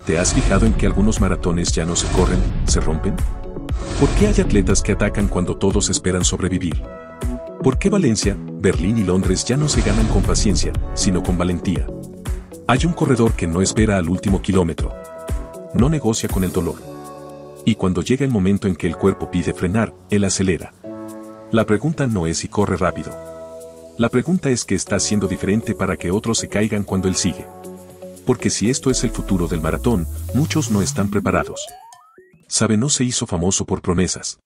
¿Te has fijado en que algunos maratones ya no se corren, se rompen? ¿Por qué hay atletas que atacan cuando todos esperan sobrevivir? ¿Por qué Valencia, Berlín y Londres ya no se ganan con paciencia, sino con valentía? Hay un corredor que no espera al último kilómetro. No negocia con el dolor. Y cuando llega el momento en que el cuerpo pide frenar, él acelera. La pregunta no es si corre rápido. La pregunta es qué está haciendo diferente para que otros se caigan cuando él sigue. Porque si esto es el futuro del maratón, muchos no están preparados. Sabe no se hizo famoso por promesas.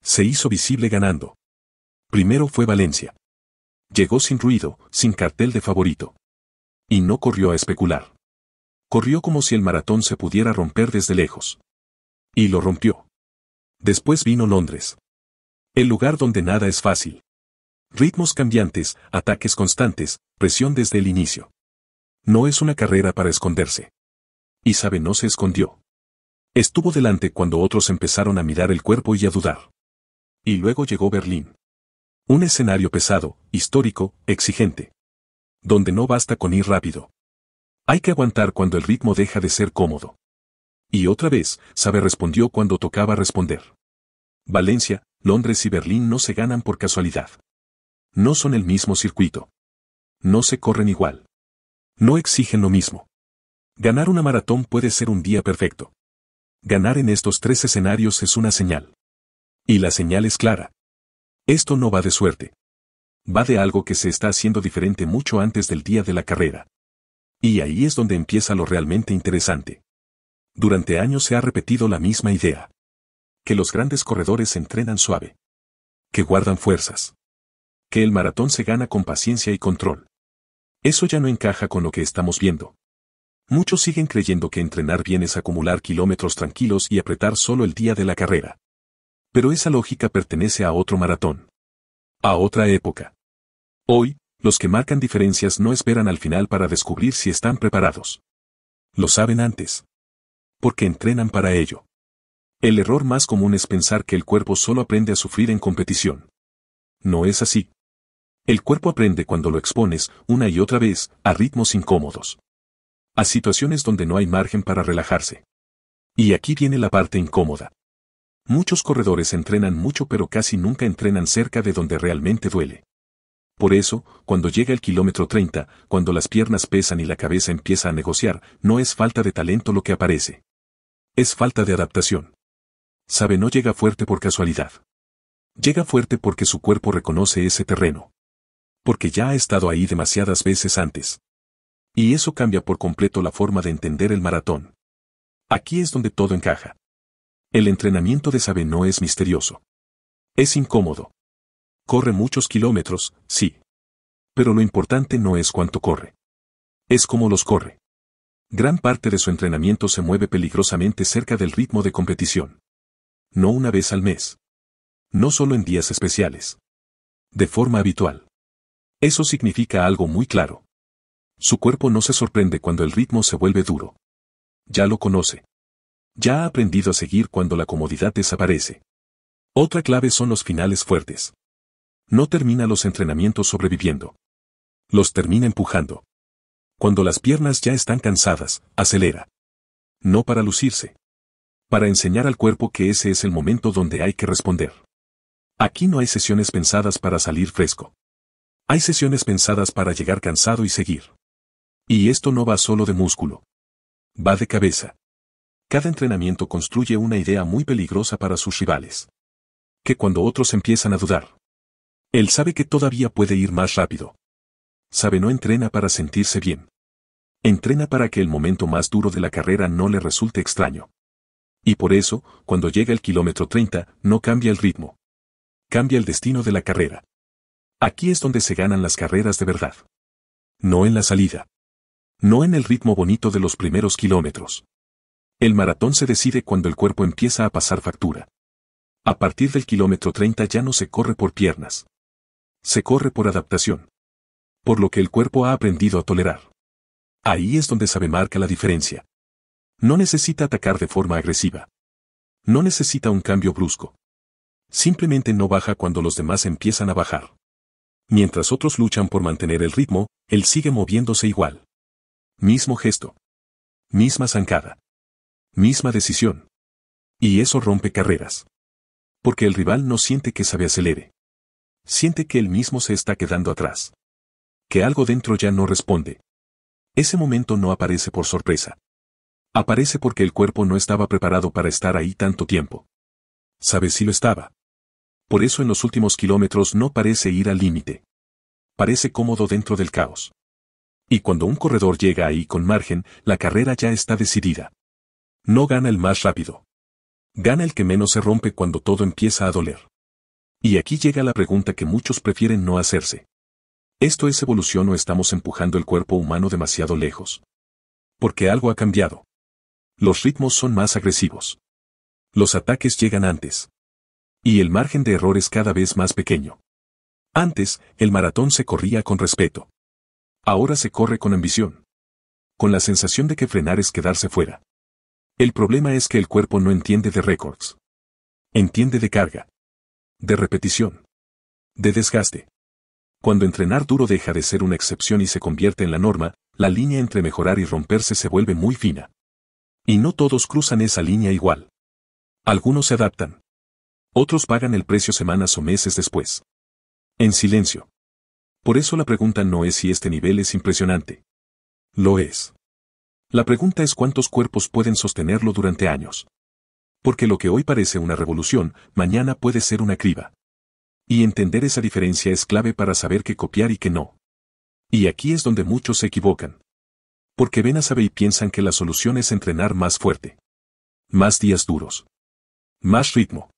Se hizo visible ganando. Primero fue Valencia. Llegó sin ruido, sin cartel de favorito. Y no corrió a especular. Corrió como si el maratón se pudiera romper desde lejos. Y lo rompió. Después vino Londres. El lugar donde nada es fácil. Ritmos cambiantes, ataques constantes, presión desde el inicio. No es una carrera para esconderse. Y sabe no se escondió. Estuvo delante cuando otros empezaron a mirar el cuerpo y a dudar. Y luego llegó Berlín. Un escenario pesado, histórico, exigente. Donde no basta con ir rápido. Hay que aguantar cuando el ritmo deja de ser cómodo. Y otra vez, sabe respondió cuando tocaba responder. Valencia, Londres y Berlín no se ganan por casualidad. No son el mismo circuito. No se corren igual. No exigen lo mismo. Ganar una maratón puede ser un día perfecto. Ganar en estos tres escenarios es una señal. Y la señal es clara. Esto no va de suerte. Va de algo que se está haciendo diferente mucho antes del día de la carrera. Y ahí es donde empieza lo realmente interesante. Durante años se ha repetido la misma idea. Que los grandes corredores entrenan suave. Que guardan fuerzas. Que el maratón se gana con paciencia y control. Eso ya no encaja con lo que estamos viendo. Muchos siguen creyendo que entrenar bien es acumular kilómetros tranquilos y apretar solo el día de la carrera. Pero esa lógica pertenece a otro maratón. A otra época. Hoy, los que marcan diferencias no esperan al final para descubrir si están preparados. Lo saben antes. Porque entrenan para ello. El error más común es pensar que el cuerpo solo aprende a sufrir en competición. No es así. El cuerpo aprende cuando lo expones, una y otra vez, a ritmos incómodos. A situaciones donde no hay margen para relajarse. Y aquí viene la parte incómoda. Muchos corredores entrenan mucho pero casi nunca entrenan cerca de donde realmente duele. Por eso, cuando llega el kilómetro 30, cuando las piernas pesan y la cabeza empieza a negociar, no es falta de talento lo que aparece. Es falta de adaptación. Sabe no llega fuerte por casualidad. Llega fuerte porque su cuerpo reconoce ese terreno. Porque ya ha estado ahí demasiadas veces antes. Y eso cambia por completo la forma de entender el maratón. Aquí es donde todo encaja. El entrenamiento de Sabe no es misterioso. Es incómodo. Corre muchos kilómetros, sí. Pero lo importante no es cuánto corre. Es cómo los corre. Gran parte de su entrenamiento se mueve peligrosamente cerca del ritmo de competición. No una vez al mes. No solo en días especiales. De forma habitual. Eso significa algo muy claro. Su cuerpo no se sorprende cuando el ritmo se vuelve duro. Ya lo conoce. Ya ha aprendido a seguir cuando la comodidad desaparece. Otra clave son los finales fuertes. No termina los entrenamientos sobreviviendo. Los termina empujando. Cuando las piernas ya están cansadas, acelera. No para lucirse. Para enseñar al cuerpo que ese es el momento donde hay que responder. Aquí no hay sesiones pensadas para salir fresco. Hay sesiones pensadas para llegar cansado y seguir. Y esto no va solo de músculo. Va de cabeza. Cada entrenamiento construye una idea muy peligrosa para sus rivales. Que cuando otros empiezan a dudar. Él sabe que todavía puede ir más rápido. Sabe no entrena para sentirse bien. Entrena para que el momento más duro de la carrera no le resulte extraño. Y por eso, cuando llega el kilómetro 30, no cambia el ritmo. Cambia el destino de la carrera. Aquí es donde se ganan las carreras de verdad. No en la salida. No en el ritmo bonito de los primeros kilómetros. El maratón se decide cuando el cuerpo empieza a pasar factura. A partir del kilómetro 30 ya no se corre por piernas. Se corre por adaptación. Por lo que el cuerpo ha aprendido a tolerar. Ahí es donde Sabe marca la diferencia. No necesita atacar de forma agresiva. No necesita un cambio brusco. Simplemente no baja cuando los demás empiezan a bajar. Mientras otros luchan por mantener el ritmo, él sigue moviéndose igual. Mismo gesto. Misma zancada. Misma decisión. Y eso rompe carreras. Porque el rival no siente que se acelere. Siente que él mismo se está quedando atrás. Que algo dentro ya no responde. Ese momento no aparece por sorpresa. Aparece porque el cuerpo no estaba preparado para estar ahí tanto tiempo. ¿Sabes si lo estaba? Por eso en los últimos kilómetros no parece ir al límite. Parece cómodo dentro del caos. Y cuando un corredor llega ahí con margen, la carrera ya está decidida. No gana el más rápido. Gana el que menos se rompe cuando todo empieza a doler. Y aquí llega la pregunta que muchos prefieren no hacerse. ¿Esto es evolución o estamos empujando el cuerpo humano demasiado lejos? Porque algo ha cambiado. Los ritmos son más agresivos. Los ataques llegan antes. Y el margen de error es cada vez más pequeño. Antes, el maratón se corría con respeto. Ahora se corre con ambición. Con la sensación de que frenar es quedarse fuera. El problema es que el cuerpo no entiende de récords. Entiende de carga. De repetición. De desgaste. Cuando entrenar duro deja de ser una excepción y se convierte en la norma, la línea entre mejorar y romperse se vuelve muy fina. Y no todos cruzan esa línea igual. Algunos se adaptan. Otros pagan el precio semanas o meses después. En silencio. Por eso la pregunta no es si este nivel es impresionante. Lo es. La pregunta es cuántos cuerpos pueden sostenerlo durante años. Porque lo que hoy parece una revolución, mañana puede ser una criba. Y entender esa diferencia es clave para saber qué copiar y qué no. Y aquí es donde muchos se equivocan. Porque ven a Sabe y piensan que la solución es entrenar más fuerte. Más días duros. Más ritmo.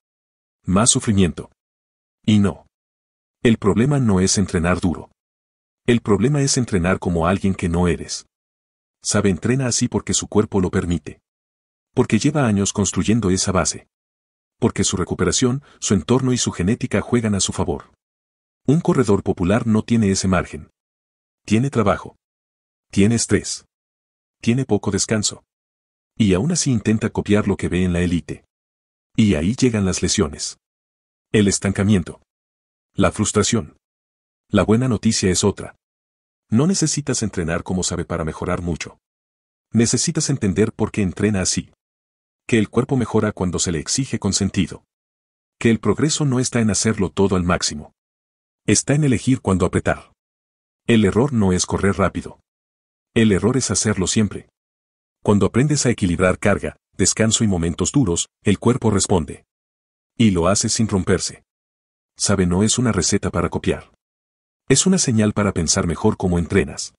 Más sufrimiento. Y no. El problema no es entrenar duro. El problema es entrenar como alguien que no eres. Sabe entrena así porque su cuerpo lo permite. Porque lleva años construyendo esa base. Porque su recuperación, su entorno y su genética juegan a su favor. Un corredor popular no tiene ese margen. Tiene trabajo. Tiene estrés. Tiene poco descanso. Y aún así intenta copiar lo que ve en la élite. Y ahí llegan las lesiones. El estancamiento. La frustración. La buena noticia es otra. No necesitas entrenar como Sabe para mejorar mucho. Necesitas entender por qué entrena así. Que el cuerpo mejora cuando se le exige con sentido. Que el progreso no está en hacerlo todo al máximo. Está en elegir cuándo apretar. El error no es correr rápido. El error es hacerlo siempre. Cuando aprendes a equilibrar carga, descanso y momentos duros, el cuerpo responde. Y lo hace sin romperse. Sabe no es una receta para copiar. Es una señal para pensar mejor cómo entrenas.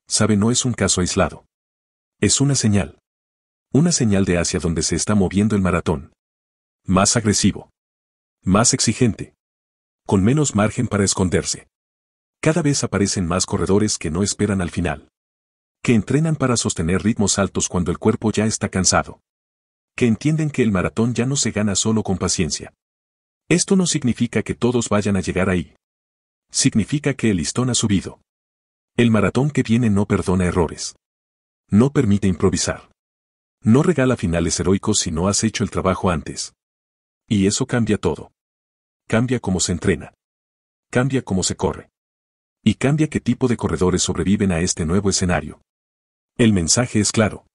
Sabe no es un caso aislado. Es una señal. Una señal de hacia donde se está moviendo el maratón. Más agresivo. Más exigente. Con menos margen para esconderse. Cada vez aparecen más corredores que no esperan al final. Que entrenan para sostener ritmos altos cuando el cuerpo ya está cansado. Que entienden que el maratón ya no se gana solo con paciencia. Esto no significa que todos vayan a llegar ahí. Significa que el listón ha subido. El maratón que viene no perdona errores. No permite improvisar. No regala finales heroicos si no has hecho el trabajo antes. Y eso cambia todo. Cambia cómo se entrena. Cambia cómo se corre. Y cambia qué tipo de corredores sobreviven a este nuevo escenario. El mensaje es claro.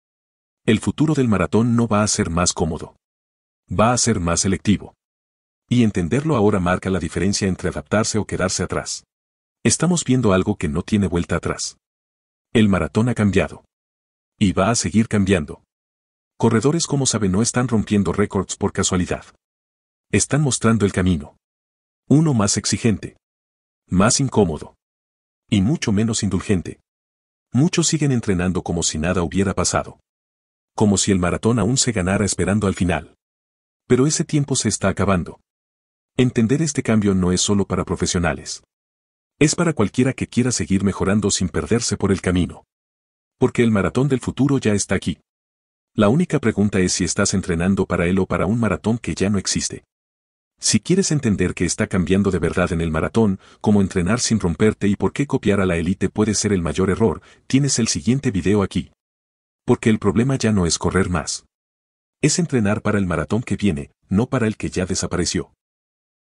El futuro del maratón no va a ser más cómodo. Va a ser más selectivo. Y entenderlo ahora marca la diferencia entre adaptarse o quedarse atrás. Estamos viendo algo que no tiene vuelta atrás. El maratón ha cambiado. Y va a seguir cambiando. Corredores como Sabe no están rompiendo récords por casualidad. Están mostrando el camino. Uno más exigente. Más incómodo. Y mucho menos indulgente. Muchos siguen entrenando como si nada hubiera pasado. Como si el maratón aún se ganara esperando al final. Pero ese tiempo se está acabando. Entender este cambio no es solo para profesionales. Es para cualquiera que quiera seguir mejorando sin perderse por el camino. Porque el maratón del futuro ya está aquí. La única pregunta es si estás entrenando para él o para un maratón que ya no existe. Si quieres entender qué está cambiando de verdad en el maratón, cómo entrenar sin romperte y por qué copiar a la élite puede ser el mayor error, tienes el siguiente video aquí. Porque el problema ya no es correr más. Es entrenar para el maratón que viene, no para el que ya desapareció.